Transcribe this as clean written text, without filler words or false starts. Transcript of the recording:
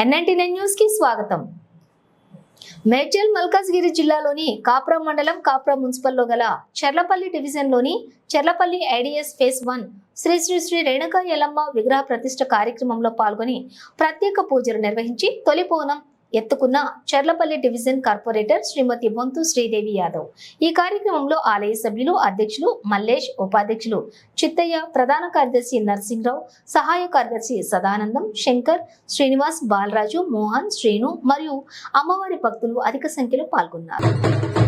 N99 news కి స్వాగతం. మేడ్చల్ మల్కాజ్గిరి జిల్లాలోని కాప్రా మండలం కాప్రా మున్సిపల్లో గల చర్లపల్లి డివిజన్లోని చర్లపల్లి ఐడిఎస్ ఫేజ్ 1 శ్రీ శ్రీ శ్రీ రేణుకా యల్లమ్మ విగ్రహ ప్రతిష్ఠ కార్యక్రమంలో పాల్గొని ప్రత్యేక పూజలు నిర్వహించి తొలి బోనం ఎత్తుకున్న చర్లపల్లి డివిజన్ కార్పొరేటర్ శ్రీమతి బొంతు శ్రీదేవి యాదవ్. ఈ కార్యక్రమంలో ఆలయ సభ్యులు, అధ్యక్షులు మల్లేష్, ఉపాధ్యక్షులు చిత్తయ్య, ప్రధాన కార్యదర్శి నర్సింగ్రావు, సహాయ కార్యదర్శి సదానందం, శంకర్, శ్రీనివాస్, బాలరాజు, మోహన్, శ్రీను మరియు అమ్మవారి భక్తులు అధిక సంఖ్యలో పాల్గొన్నారు.